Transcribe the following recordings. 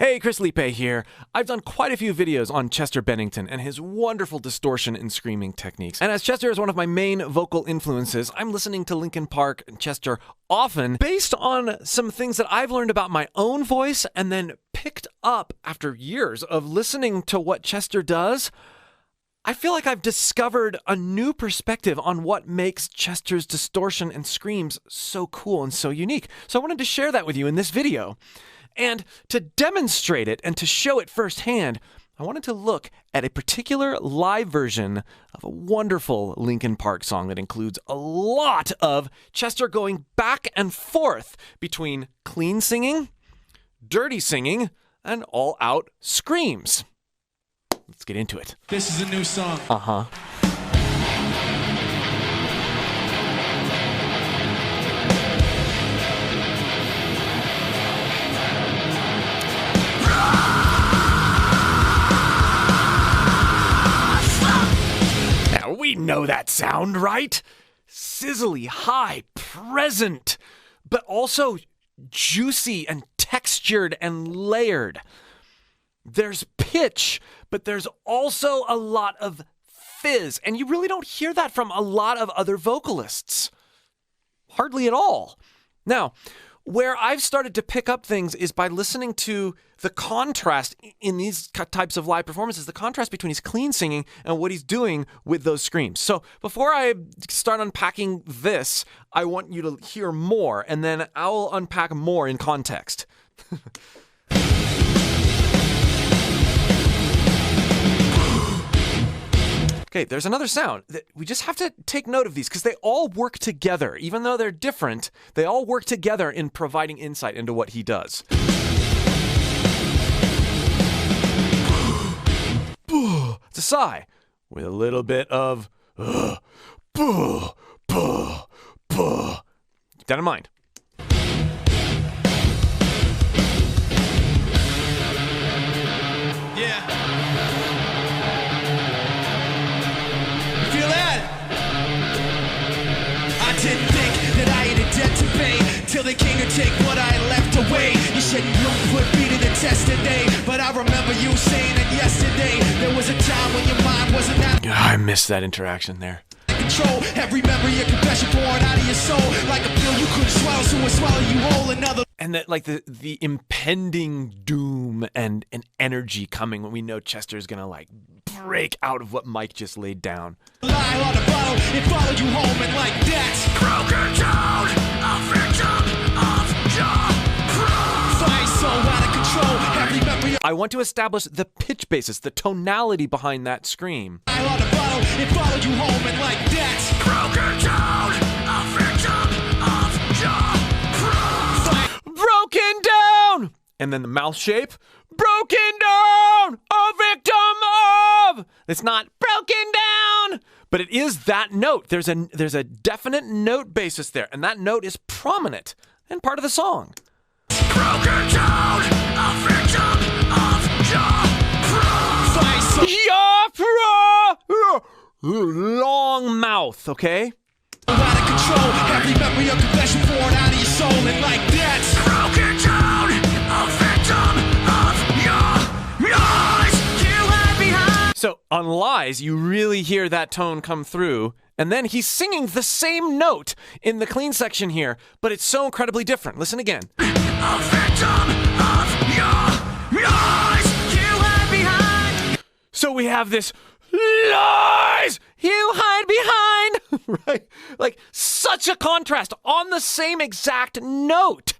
Hey, Chris Liepe here. I've done quite a few videos on Chester Bennington and his wonderful distortion and screaming techniques. And as Chester is one of my main vocal influences, I'm listening to Linkin Park and Chester often based on some things that I've learned about my own voice and then picked up after years of listening to what Chester does. I feel like I've discovered a new perspective on what makes Chester's distortion and screams so cool and so unique. So I wanted to share that with you in this video. And to demonstrate it and to show it firsthand, I wanted to look at a particular live version of a wonderful Linkin Park song that includes a lot of Chester going back and forth between clean singing, dirty singing, and all-out screams. Let's get into it. This is a new song. Uh-huh. We know that sound, right? Sizzly, high, present, but also juicy and textured and layered. There's pitch, but there's also a lot of fizz, and you really don't hear that from a lot of other vocalists. Hardly at all. Now, where I've started to pick up things is by listening to the contrast in these types of live performances, the contrast between his clean singing and what he's doing with those screams. So before I start unpacking this, I want you to hear more, and then I'll unpack more in context. Okay, there's another sound. We just have to take note of these because they all work together. Even though they're different, they all work together in providing insight into what he does. It's a sigh with a little bit of keep that in mind. Didn't think that I had a debt to pay till they came to take what I left away. You said you don't put me to the test today, but I remember you saying that yesterday there was a time when your mind wasn't that. I missed that interaction there. Control every memory, a confession pouring out of your soul, like a pill you couldn't swallow, so I swallow you whole. Another. And that, like the impending doom and energy coming when we know Chester's gonna like break out of what Mike just laid down. Lie on the bottle, it followed you home, and like that. Broken down, a victim of your pride. Fight so out of control, every memory. I want to establish the pitch basis, the tonality behind that scream. Lie on the bottle, it followed you home, and like that. Broken down, a victim of your pride. Broken down! And then the mouth shape. Broken down! A victim of! It's not broken down! But it is that note. There's a definite note basis there, and that note is prominent and part of the song. Broken down, a victim of your pride. Your long mouth, okay? Out of control, every memory of confession pouring out of your soul, and like that. Broken down, a victim of your lies you hide behind. So on Lies, you really hear that tone come through, and then he's singing the same note in the clean section here, but it's so incredibly different. Listen again. A victim of your lies you hide behind. So we have this lies you hide behind, right? Like such a contrast on the same exact note.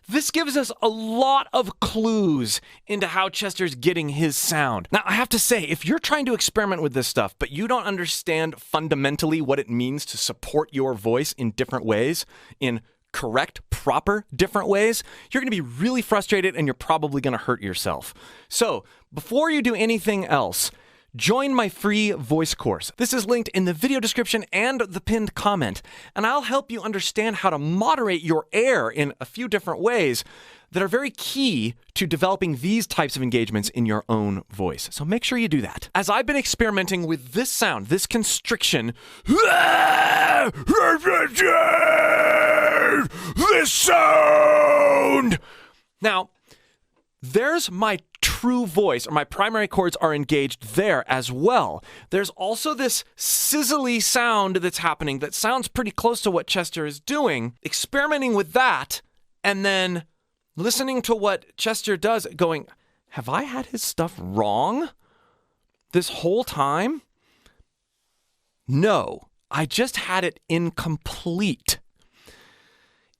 This gives us a lot of clues into how Chester's getting his sound. Now, I have to say, if you're trying to experiment with this stuff, but you don't understand fundamentally what it means to support your voice in different ways, in correct, proper, different ways, you're going to be really frustrated and you're probably going to hurt yourself. So, before you do anything else, join my free voice course. This is linked in the video description and the pinned comment, and I'll help you understand how to moderate your air in a few different ways that are very key to developing these types of engagements in your own voice. So make sure you do that. As I've been experimenting with this sound, this constriction, this sound. Now, there's my true voice, or my primary chords are engaged there as well. There's also this sizzly sound that's happening that sounds pretty close to what Chester is doing. Experimenting with that, and then listening to what Chester does, going, have I had his stuff wrong this whole time? No, I just had it incomplete.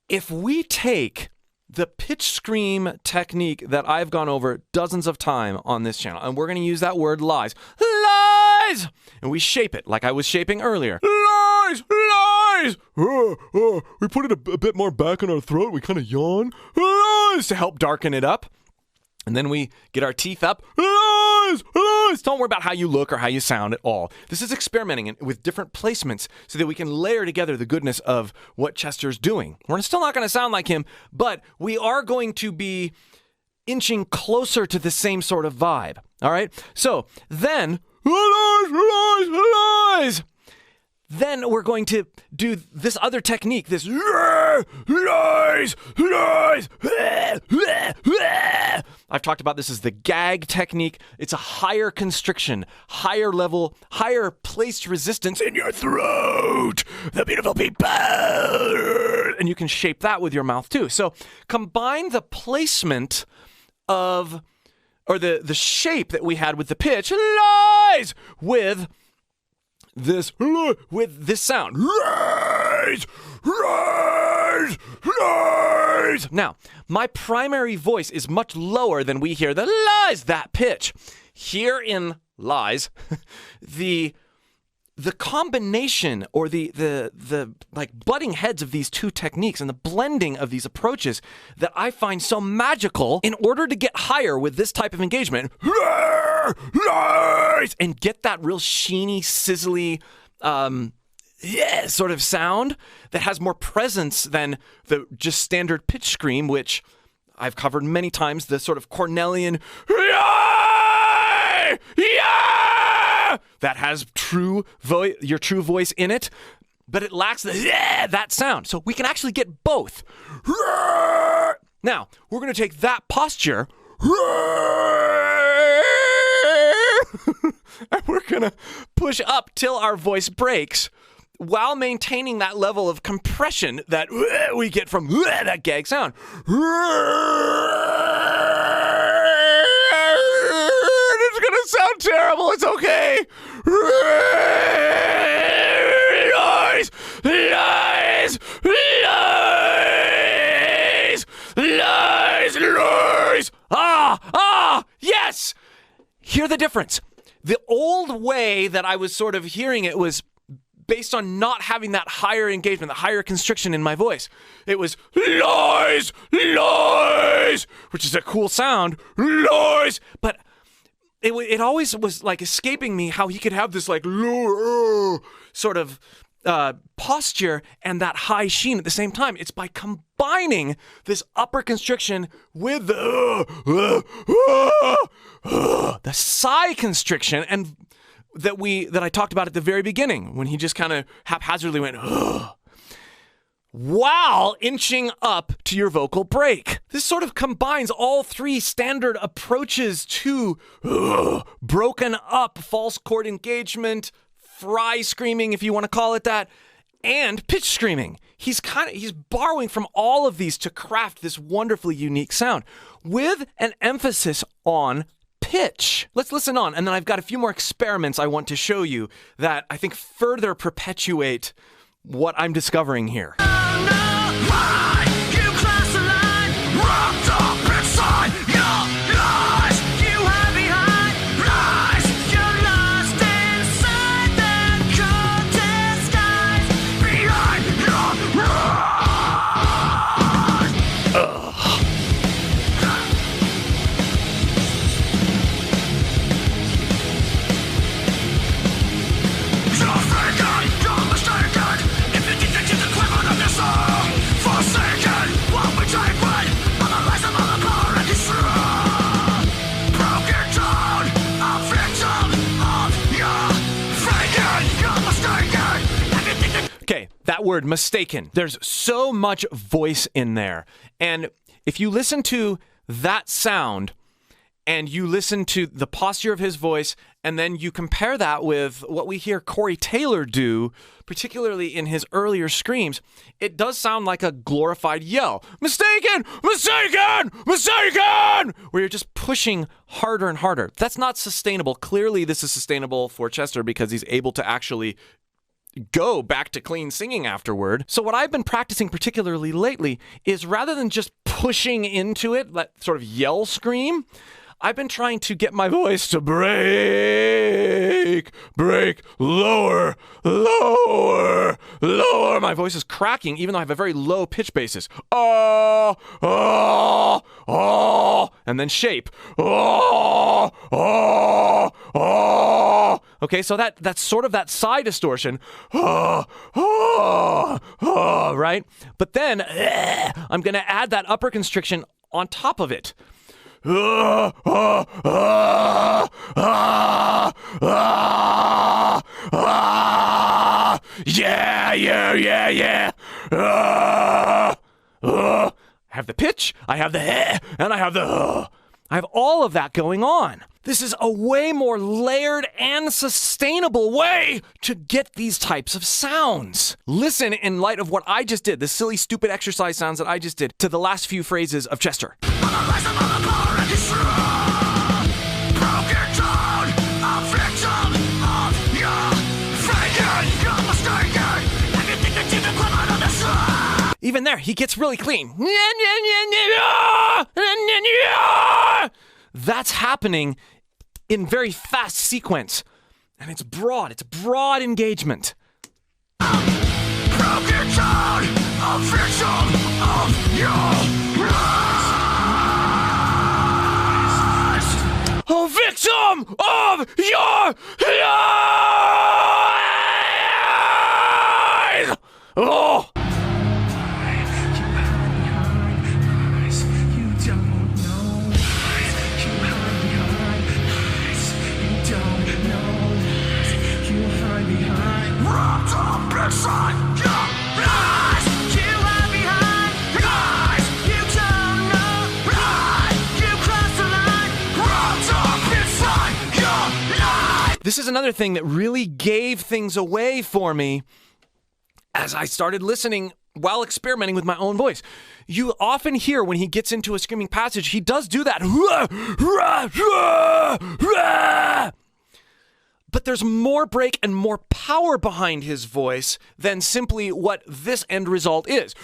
If we take the pitch scream technique that I've gone over dozens of times on this channel, and we're going to use that word lies, lies, and we shape it like I was shaping earlier. Lies, lies. We put it a bit more back in our throat. We kind of yawn. Lies, to help darken it up. And then we get our teeth up. Lies, lies. Don't worry about how you look or how you sound at all. This is experimenting with different placements so that we can layer together the goodness of what Chester's doing. We're still not going to sound like him, but we are going to be inching closer to the same sort of vibe. All right? So then, lies, lies, lies. Then we're going to do this other technique, this lies, lies. I've talked about this as the gag technique. It's a higher constriction, higher level, higher placed resistance in your throat. The beautiful people. And you can shape that with your mouth too. So combine the placement of, or the shape that we had with the pitch, lies, with this sound. Rise, rise, rise. Now, my primary voice is much lower than we hear the lies, that pitch. Here in lies, the combination, or the like butting heads of these two techniques and the blending of these approaches that I find so magical in order to get higher with this type of engagement, and get that real sheeny, sizzly, sort of sound that has more presence than the just standard pitch scream, which I've covered many times, the sort of Cornelian, that has your true voice in it, but it lacks that sound. So we can actually get both. Now, we're going to take that posture, and we're going to push up till our voice breaks while maintaining that level of compression that we get from that gag sound. It's going to sound terrible. It's okay. Lies, lies, lies, lies, lies. Yes. Hear the difference. The old way that I was sort of hearing it was based on not having that higher engagement, the higher constriction in my voice. It was lies, lies, which is a cool sound, lies. But it always was like escaping me how he could have this like sort of posture and that high sheen at the same time. It's by combining this upper constriction with the sigh constriction, and that I talked about at the very beginning when he just kind of haphazardly went while inching up to your vocal break. This sort of combines all three standard approaches to broken up false chord engagement, fry screaming, if you want to call it that, and pitch screaming. He's borrowing from all of these to craft this wonderfully unique sound with an emphasis on pitch. Let's listen on, and then I've got a few more experiments I want to show you that I think further perpetuate what I'm discovering here. Okay, that word, mistaken. There's so much voice in there. And if you listen to that sound and you listen to the posture of his voice, and then you compare that with what we hear Corey Taylor do, particularly in his earlier screams, it does sound like a glorified yell. Mistaken! Mistaken! Mistaken! Where you're just pushing harder and harder. That's not sustainable. Clearly, this is sustainable for Chester because he's able to actually go back to clean singing afterward. So what I've been practicing particularly lately is rather than just pushing into it, that sort of yell scream, I've been trying to get my voice to break, lower, lower, lower. My voice is cracking, even though I have a very low pitch basis. Oh, oh, oh, and then shape. Oh, oh, oh. Okay, so that's sort of that side distortion. Oh, oh, oh, right? But then I'm going to add that upper constriction on top of it. Yeah, yeah. I have the pitch, I have the and I have the I have all of that going on. This is a way more layered and sustainable way to get these types of sounds. Listen in light of what I just did, the silly, stupid exercise sounds that I just did, to the last few phrases of Chester. Even there, he gets really clean. That's happening in very fast sequence. And it's broad engagement. Broken down, a victim of your lies. A victim of your lies. Oh. This is another thing that really gave things away for me as I started listening while experimenting with my own voice. You often hear when he gets into a screaming passage, he does do that. But there's more break and more power behind his voice than simply what this end result is.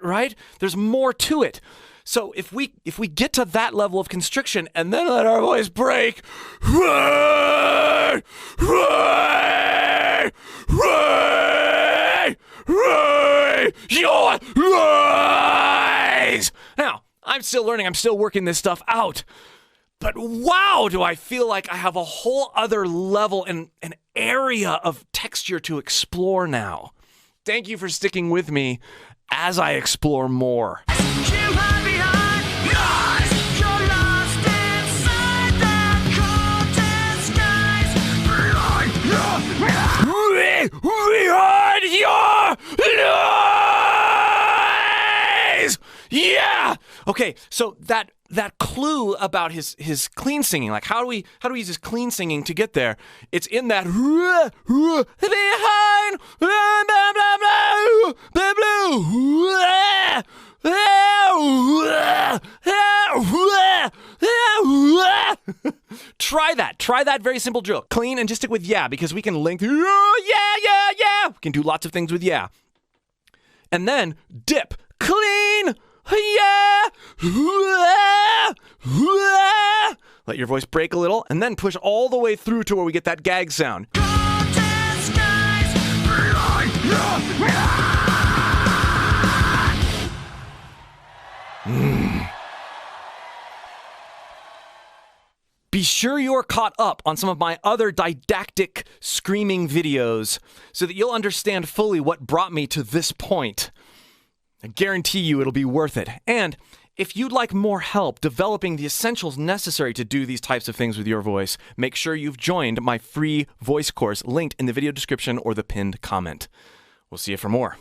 Right? There's more to it. So if we get to that level of constriction and then let our voice break, your lies. Now, I'm still learning. I'm still working this stuff out. But wow, do I feel like I have a whole other level and an area of texture to explore now. Thank you for sticking with me as I explore more. Behind your lies! Yeah! Okay, so that clue about his clean singing, like how do we use his clean singing to get there? It's in that behind Try that very simple drill. Clean and just stick with yeah, because we can link. Yeah. We can do lots of things with yeah. And then dip. Clean. Yeah. Let your voice break a little and then push all the way through to where we get that gag sound. Be sure you're caught up on some of my other didactic screaming videos so that you'll understand fully what brought me to this point. I guarantee you it'll be worth it. And if you'd like more help developing the essentials necessary to do these types of things with your voice, make sure you've joined my free voice course linked in the video description or the pinned comment. We'll see you for more.